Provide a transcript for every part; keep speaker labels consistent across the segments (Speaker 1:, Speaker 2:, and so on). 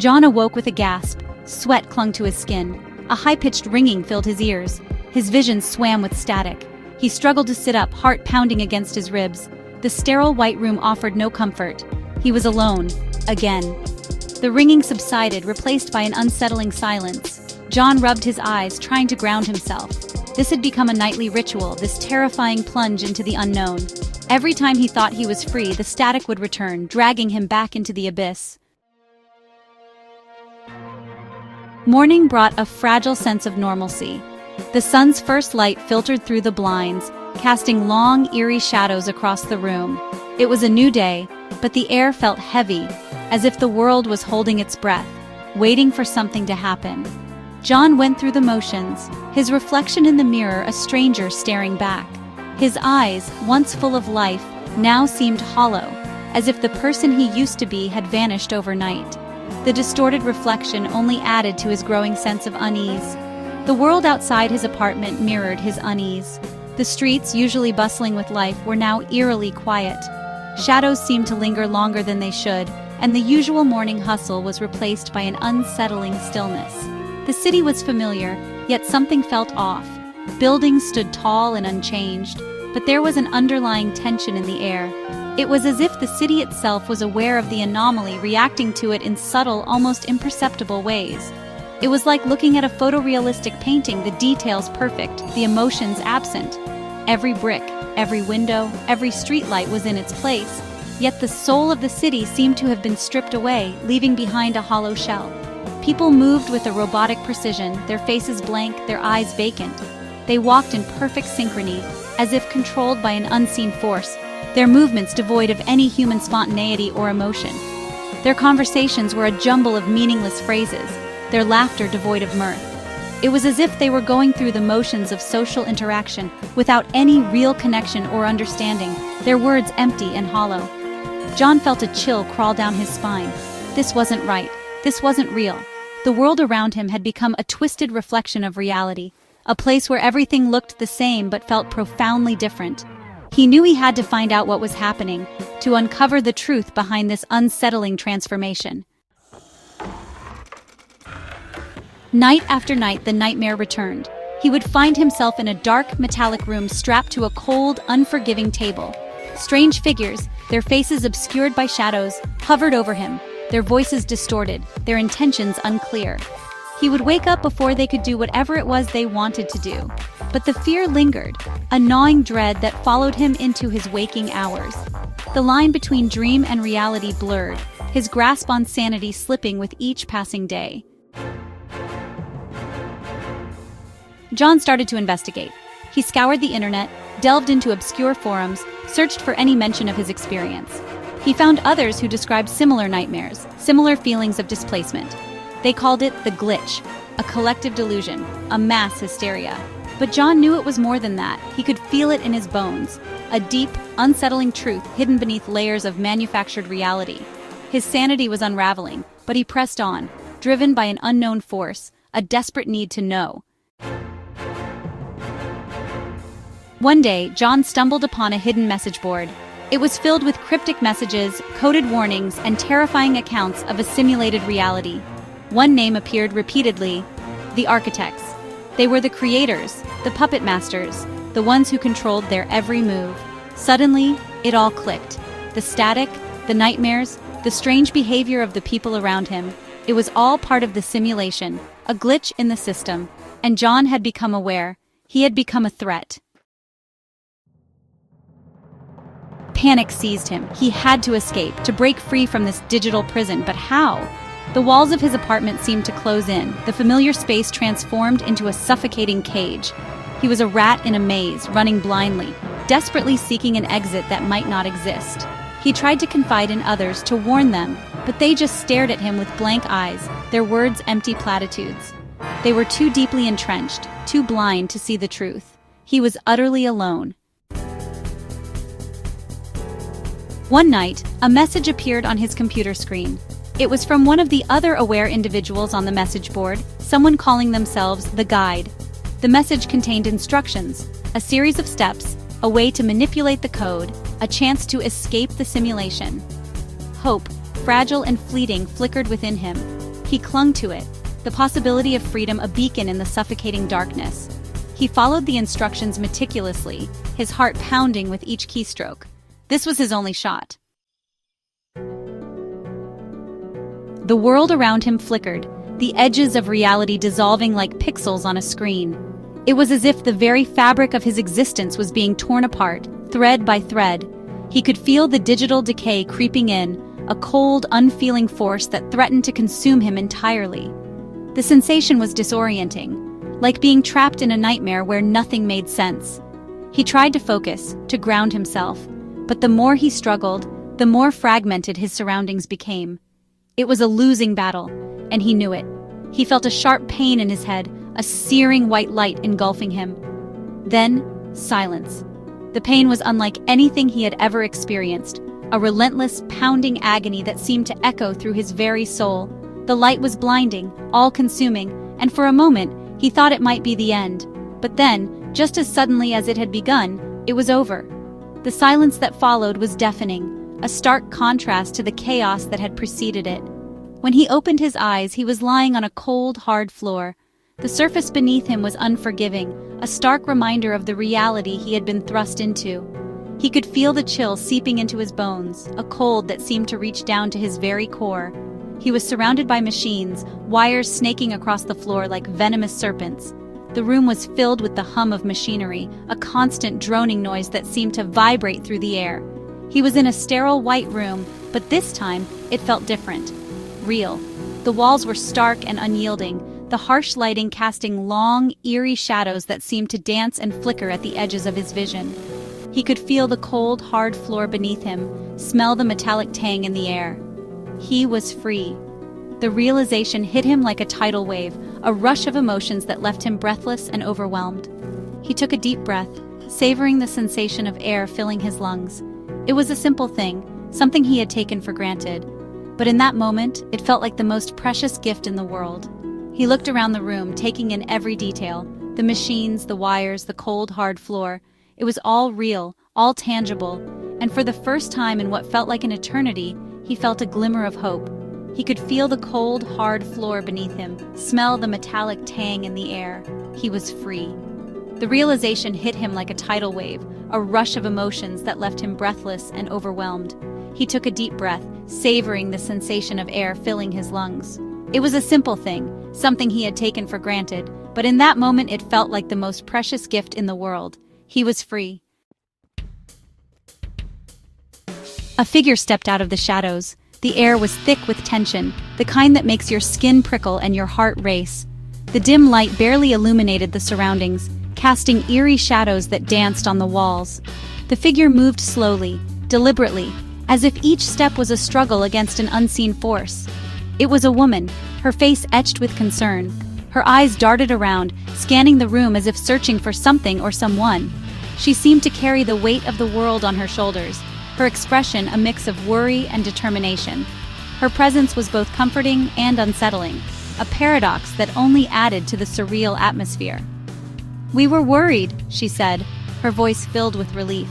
Speaker 1: John awoke with a gasp. Sweat clung to his skin. A high-pitched ringing filled his ears. His vision swam with static. He struggled to sit up, heart pounding against his ribs. The sterile white room offered no comfort. He was alone. Again. The ringing subsided, replaced by an unsettling silence. John rubbed his eyes, trying to ground himself. This had become a nightly ritual, this terrifying plunge into the unknown. Every time he thought he was free, the static would return, dragging him back into the abyss. Morning brought a fragile sense of normalcy. The sun's first light filtered through the blinds, casting long, eerie shadows across the room. It was a new day, but the air felt heavy, as if the world was holding its breath, waiting for something to happen. John went through the motions, his reflection in the mirror a stranger staring back. His eyes, once full of life, now seemed hollow, as if the person he used to be had vanished overnight. The distorted reflection only added to his growing sense of unease. The world outside his apartment mirrored his unease. The streets, usually bustling with life, were now eerily quiet. Shadows seemed to linger longer than they should, and the usual morning hustle was replaced by an unsettling stillness. The city was familiar, yet something felt off. Buildings stood tall and unchanged, but there was an underlying tension in the air. It was as if the city itself was aware of the anomaly, reacting to it in subtle, almost imperceptible ways. It was like looking at a photorealistic painting, the details perfect, the emotions absent. Every brick, every window, every streetlight was in its place, yet the soul of the city seemed to have been stripped away, leaving behind a hollow shell. People moved with a robotic precision, their faces blank, their eyes vacant. They walked in perfect synchrony, as if controlled by an unseen force, their movements devoid of any human spontaneity or emotion. Their conversations were a jumble of meaningless phrases, their laughter devoid of mirth. It was as if they were going through the motions of social interaction without any real connection or understanding, their words empty and hollow. John felt a chill crawl down his spine. This wasn't right. This wasn't real. The world around him had become a twisted reflection of reality, a place where everything looked the same but felt profoundly different. He knew he had to find out what was happening, to uncover the truth behind this unsettling transformation. Night after night, the nightmare returned. He would find himself in a dark, metallic room strapped to a cold, unforgiving table. Strange figures, their faces obscured by shadows, hovered over him, their voices distorted, their intentions unclear. He would wake up before they could do whatever it was they wanted to do. But the fear lingered, a gnawing dread that followed him into his waking hours. The line between dream and reality blurred, his grasp on sanity slipping with each passing day. John started to investigate. He scoured the internet, delved into obscure forums, searched for any mention of his experience. He found others who described similar nightmares, similar feelings of displacement. They called it the glitch, a collective delusion, a mass hysteria. But John knew it was more than that. He could feel it in his bones, a deep, unsettling truth hidden beneath layers of manufactured reality. His sanity was unraveling, but he pressed on, driven by an unknown force, a desperate need to know. One day, John stumbled upon a hidden message board. It was filled with cryptic messages, coded warnings, and terrifying accounts of a simulated reality. One name appeared repeatedly: the architects. They were the creators, the puppet masters, the ones who controlled their every move. Suddenly, it all clicked. The static, the nightmares, the strange behavior of the people around him. It was all part of the simulation, a glitch in the system. And John had become aware. He had become a threat. Panic seized him. He had to escape, to break free from this digital prison, but how? The walls of his apartment seemed to close in, the familiar space transformed into a suffocating cage. He was a rat in a maze, running blindly, desperately seeking an exit that might not exist. He tried to confide in others, to warn them, but they just stared at him with blank eyes, their words empty platitudes. They were too deeply entrenched, too blind to see the truth. He was utterly alone. One night, a message appeared on his computer screen. It was from one of the other aware individuals on the message board, someone calling themselves the Guide. The message contained instructions, a series of steps, a way to manipulate the code, a chance to escape the simulation. Hope, fragile and fleeting, flickered within him. He clung to it, the possibility of freedom a beacon in the suffocating darkness. He followed the instructions meticulously, his heart pounding with each keystroke. This was his only shot. The world around him flickered, the edges of reality dissolving like pixels on a screen. It was as if the very fabric of his existence was being torn apart, thread by thread. He could feel the digital decay creeping in, a cold, unfeeling force that threatened to consume him entirely. The sensation was disorienting, like being trapped in a nightmare where nothing made sense. He tried to focus, to ground himself, but the more he struggled, the more fragmented his surroundings became. It was a losing battle, and he knew it. He felt a sharp pain in his head, a searing white light engulfing him. Then, silence. The pain was unlike anything he had ever experienced, a relentless, pounding agony that seemed to echo through his very soul. The light was blinding, all-consuming, and for a moment, he thought it might be the end. But then, just as suddenly as it had begun, it was over. The silence that followed was deafening, a stark contrast to the chaos that had preceded it. When he opened his eyes, he was lying on a cold, hard floor. The surface beneath him was unforgiving, a stark reminder of the reality he had been thrust into. He could feel the chill seeping into his bones, a cold that seemed to reach down to his very core. He was surrounded by machines, wires snaking across the floor like venomous serpents. The room was filled with the hum of machinery, a constant droning noise that seemed to vibrate through the air. He was in a sterile white room, but this time it felt different. Real. The walls were stark and unyielding, the harsh lighting casting long, eerie shadows that seemed to dance and flicker at the edges of his vision. He could feel the cold, hard floor beneath him, smell the metallic tang in the air. He was free. The realization hit him like a tidal wave, a rush of emotions that left him breathless and overwhelmed. He took a deep breath, savoring the sensation of air filling his lungs. It was a simple thing, something he had taken for granted. But in that moment, it felt like the most precious gift in the world. He looked around the room, taking in every detail. The machines, the wires, the cold, hard floor. It was all real, all tangible, and for the first time in what felt like an eternity, he felt a glimmer of hope. He could feel the cold, hard floor beneath him, smell the metallic tang in the air. He was free. The realization hit him like a tidal wave, a rush of emotions that left him breathless and overwhelmed. He took a deep breath, savoring the sensation of air filling his lungs. It was a simple thing, something he had taken for granted, but in that moment it felt like the most precious gift in the world. He was free. A figure stepped out of the shadows. The air was thick with tension, the kind that makes your skin prickle and your heart race. The dim light barely illuminated the surroundings, casting eerie shadows that danced on the walls. The figure moved slowly, deliberately, as if each step was a struggle against an unseen force. It was a woman, her face etched with concern. Her eyes darted around, scanning the room as if searching for something or someone. She seemed to carry the weight of the world on her shoulders, her expression a mix of worry and determination. Her presence was both comforting and unsettling, a paradox that only added to the surreal atmosphere. "We were worried," she said, her voice filled with relief.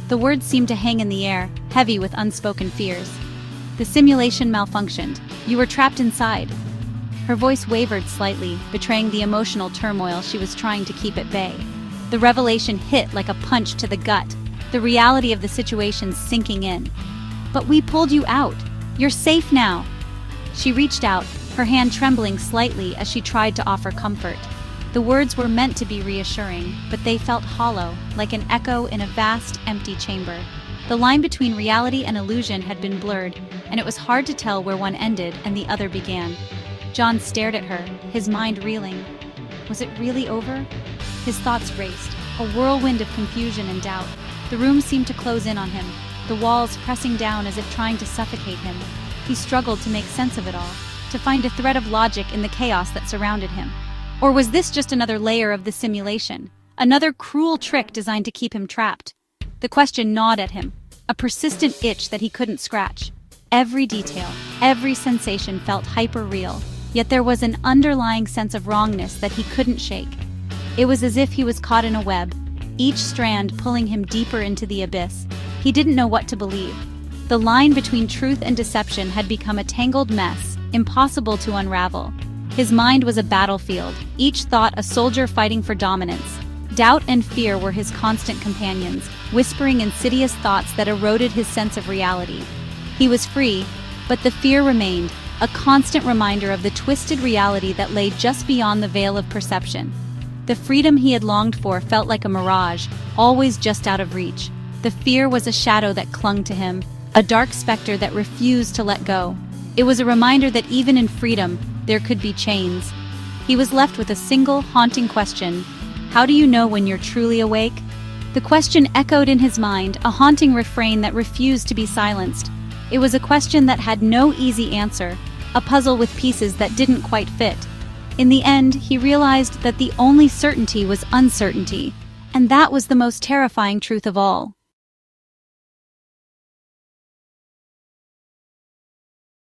Speaker 1: The words seemed to hang in the air, heavy with unspoken fears. "The simulation malfunctioned. You were trapped inside." Her voice wavered slightly, betraying the emotional turmoil she was trying to keep at bay. The revelation hit like a punch to the gut, the reality of the situation sinking in. "But we pulled you out. You're safe now." She reached out, her hand trembling slightly as she tried to offer comfort. The words were meant to be reassuring, but they felt hollow, like an echo in a vast, empty chamber. The line between reality and illusion had been blurred, and it was hard to tell where one ended and the other began. John stared at her, his mind reeling. Was it really over? His thoughts raced, a whirlwind of confusion and doubt. The room seemed to close in on him, the walls pressing down as if trying to suffocate him. He struggled to make sense of it all, to find a thread of logic in the chaos that surrounded him. Or was this just another layer of the simulation? Another cruel trick designed to keep him trapped? The question gnawed at him, a persistent itch that he couldn't scratch. Every detail, every sensation felt hyper-real, yet there was an underlying sense of wrongness that he couldn't shake. It was as if he was caught in a web, each strand pulling him deeper into the abyss. He didn't know what to believe. The line between truth and deception had become a tangled mess, impossible to unravel. His mind was a battlefield, each thought a soldier fighting for dominance. Doubt and fear were his constant companions, whispering insidious thoughts that eroded his sense of reality. He was free, but the fear remained, a constant reminder of the twisted reality that lay just beyond the veil of perception. The freedom he had longed for felt like a mirage, always just out of reach. The fear was a shadow that clung to him, a dark specter that refused to let go. It was a reminder that even in freedom, there could be chains. He was left with a single, haunting question: how do you know when you're truly awake? The question echoed in his mind, a haunting refrain that refused to be silenced. It was a question that had no easy answer, a puzzle with pieces that didn't quite fit. In the end, he realized that the only certainty was uncertainty, and that was the most terrifying truth of all.